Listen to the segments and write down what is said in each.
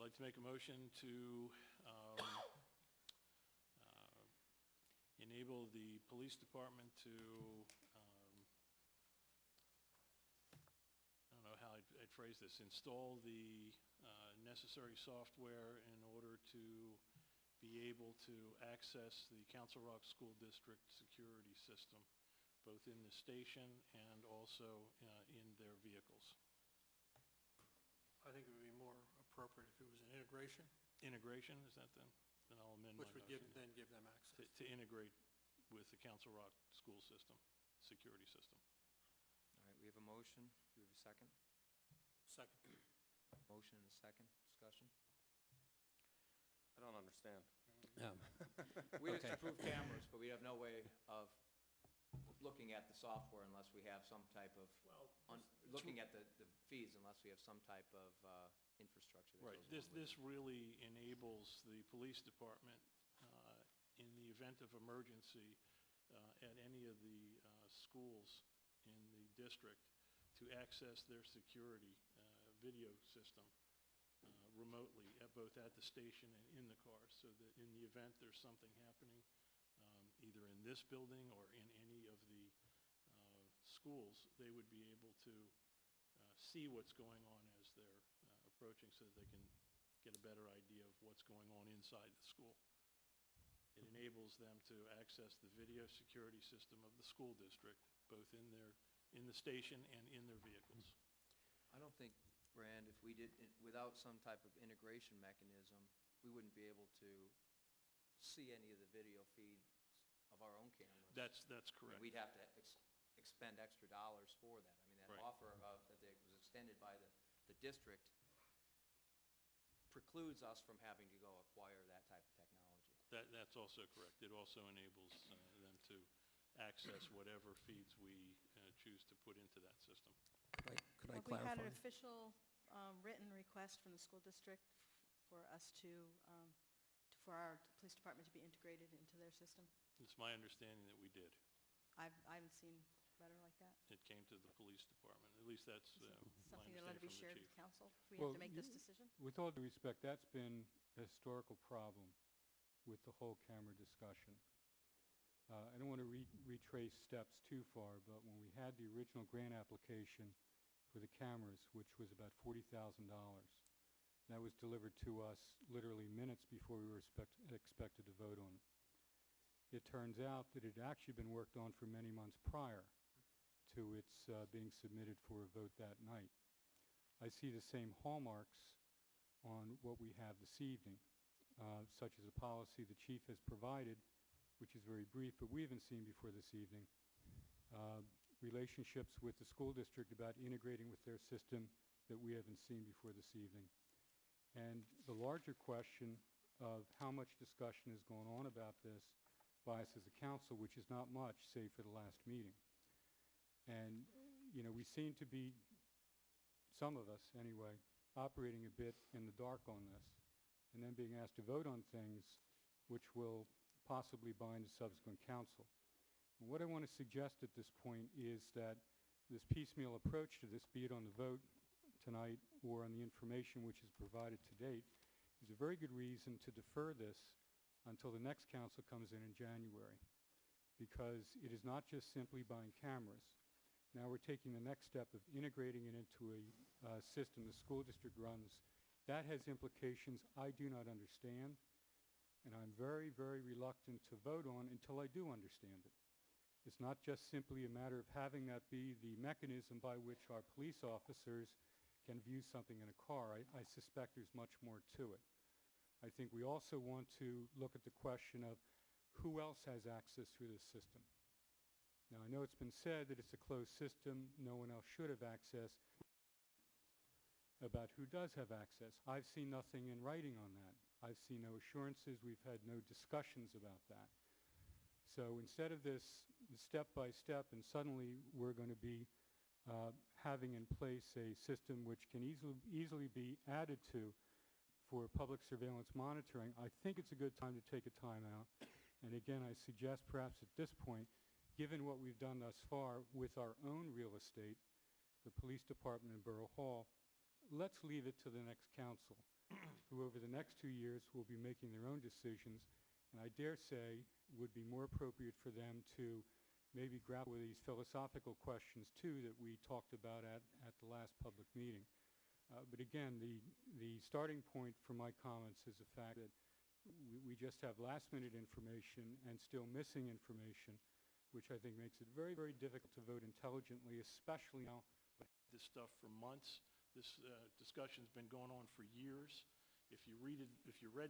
like to make a motion to enable the police department to, I don't know how I'd phrase this, install the necessary software in order to be able to access the Council Rock School District security system, both in the station and also in their vehicles. I think it would be more appropriate if it was an integration. Integration, is that then? Then I'll amend my Which would motion. then give them access. To integrate with the Council Rock school system, security system. All right, we have a motion. Do we have a second? Second. Motion and a second. Discussion? I don't understand. We just approve cameras, but we have no way of looking at the software unless we have some type of, looking at the fees unless we have some type of infrastructure that Right. goes along with This really enables the police department in the event of emergency at any of the schools in the district to access their security video system remotely, both at the station and in the car, so that in the event there's something happening either in this building or in any of the schools, they would be able to see what's going on as they're approaching, so that they can get a better idea of what's going on inside the school. It enables them to access the video security system of the school district, both in the station and in their vehicles. I don't think, Rand, if we did, without some type of integration mechanism, we wouldn't be able to see any of the video feeds of our own cameras. That's correct. We'd have to expend extra dollars for that. I mean, that Right. offer that was extended by the district precludes us from having to go acquire that type of technology. That's also correct. It also enables them to access whatever feeds we choose to put into that system. Could I Have we had clarify? an official written request from the school district for us for our police department to be integrated into their system? It's my understanding that we did. I haven't seen a letter like that. It came to the police department. At least that's my Something that ought to be shared understanding with from the chief. council if we Well, have to make this decision? With all due respect, that's been a historical problem with the whole camera discussion. I don't want to retrace steps too far, but when we had the original grant application for the cameras, which was about $40,000, that was delivered to us literally minutes before we were expected to vote on it. It turns out that it had actually been worked on for many months prior to its being submitted for a vote that night. I see the same hallmarks on what we have this evening, such as a policy the chief has provided, which is very brief, but we haven't seen before this evening, relationships with the school district about integrating with their system that we haven't seen before this evening. And the larger question of how much discussion is going on about this by us as a council, which is not much, save for the last meeting. And, we seem to be, some of us anyway, operating a bit in the dark on this, and then being asked to vote on things which will possibly bind the subsequent council. And what I want to suggest at this point is that this piecemeal approach to this, be it on the vote tonight or on the information which is provided to date, is a very good reason to defer this until the next council comes in January, because it is not just simply buying cameras. Now we're taking the next step of integrating it into a system the school district runs. That has implications I do not understand, and I'm very, very reluctant to vote on until I do understand it. It's not just simply a matter of having that be the mechanism by which our police officers can view something in a car. I suspect there's much more to it. I think we also want to look at the question of who else has access through this system. Now, I know it's been said that it's a closed system, no one else should have access. About who does have access, I've seen nothing in writing on that. I've seen no assurances, we've had no discussions about that. So instead of this step by step and suddenly we're going to be having in place a system which can easily be added to for public surveillance monitoring, I think it's a good time to take a time out. And again, I suggest perhaps at this point, given what we've done thus far with our own real estate, the police department in Borough Hall, let's leave it to the next council, who over the next 2 years will be making their own decisions, and I dare say would be more appropriate for them to maybe grapple with these philosophical questions, too, that we talked about at the last public meeting. But again, the starting point for my comments is the fact that we just have last-minute information and still missing information, which I think makes it very, very difficult to vote intelligently, especially now. This stuff for months. This discussion's been going on for years. If you read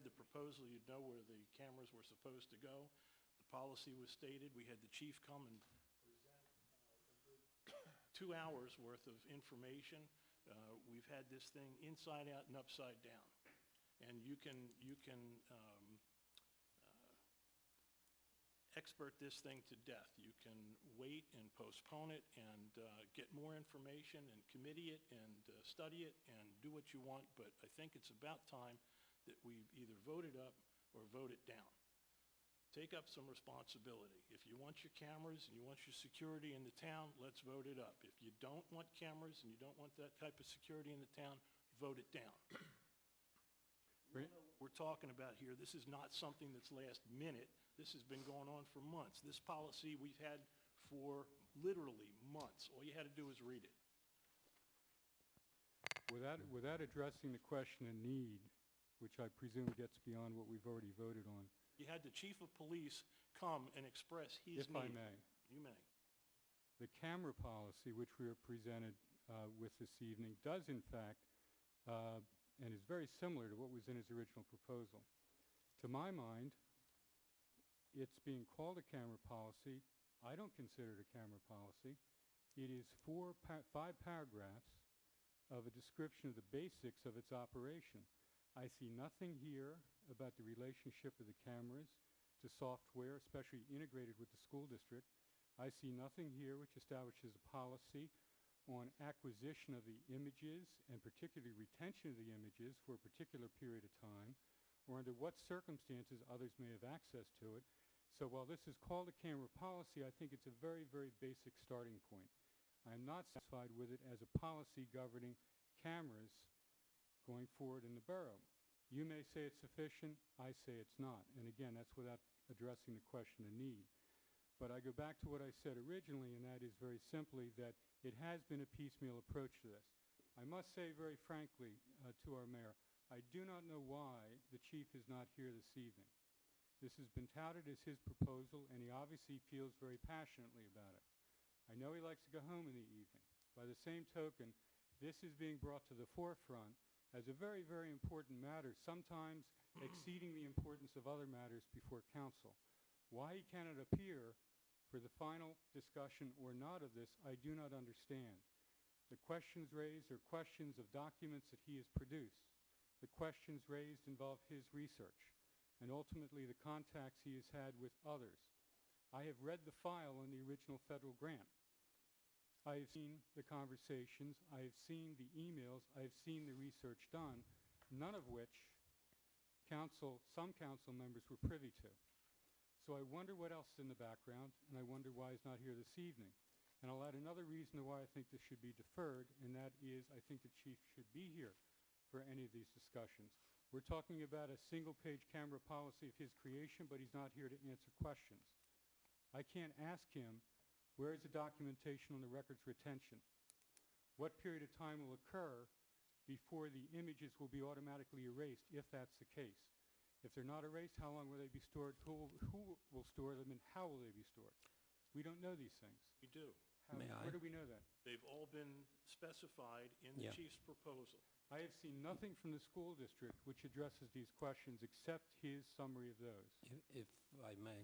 the proposal, you'd know where the cameras were supposed to go. The policy was stated. We had the chief come and present 2 hours worth of information. We've had this thing inside out and upside down. And you can expert this thing to death. You can wait and postpone it and get more information and committee it and study it and do what you want, but I think it's about time that we either vote it up or vote it down. Take up some responsibility. If you want your cameras and you want your security in the town, let's vote it up. If you don't want cameras and you don't want that type of security in the town, vote it down. Right. We're talking about here, this is not something that's last minute. This has been going on for months. This policy we've had for literally months. All you had to do was read it. Without addressing the question of need, which I presume gets beyond what we've already voted on. You had the chief of police come and express his If I need. may. You may. The camera policy, which we are presented with this evening, does in fact, and is very similar to what was in his original proposal. To my mind, it's being called a camera policy. I don't consider it a camera policy. It is 5 paragraphs of a description of the basics of its operation. I see nothing here about the relationship of the cameras to software, especially integrated with the school district. I see nothing here which establishes a policy on acquisition of the images and particularly retention of the images for a particular period of time, or under what circumstances others may have access to it. So while this is called a camera policy, I think it's a very, very basic starting point. I am not satisfied with it as a policy governing cameras going forward in the borough. You may say it's sufficient, I say it's not. And again, that's without addressing the question of need. But I go back to what I said originally, and that is very simply that it has been a piecemeal approach to this. I must say very frankly to our mayor, I do not know why the chief is not here this evening. This has been touted as his proposal, and he obviously feels very passionately about it. I know he likes to go home in the evening. By the same token, this is being brought to the forefront as a very, very important matter, sometimes exceeding the importance of other matters before council. Why he cannot appear for the final discussion or not of this, I do not understand. The questions raised are questions of documents that he has produced. The questions raised involve his research and ultimately the contacts he has had with others. I have read the file on the original federal grant. I have seen the conversations, I have seen the emails, I have seen the research done, none of which some council members were privy to. So I wonder what else is in the background, and I wonder why he's not here this evening. And I'll add another reason why I think this should be deferred, and that is I think the chief should be here for any of these discussions. We're talking about a single-page camera policy of his creation, but he's not here to answer questions. I can't ask him, where is the documentation on the records retention? What period of time will occur before the images will be automatically erased, if that's the case? If they're not erased, how long will they be stored? Who will store them, and how will they be stored? We don't know these things. We do. May I? Where do we know that? They've all been specified in the Yeah. chief's proposal. I have seen nothing from the school district which addresses these questions except his summary of those. If I may,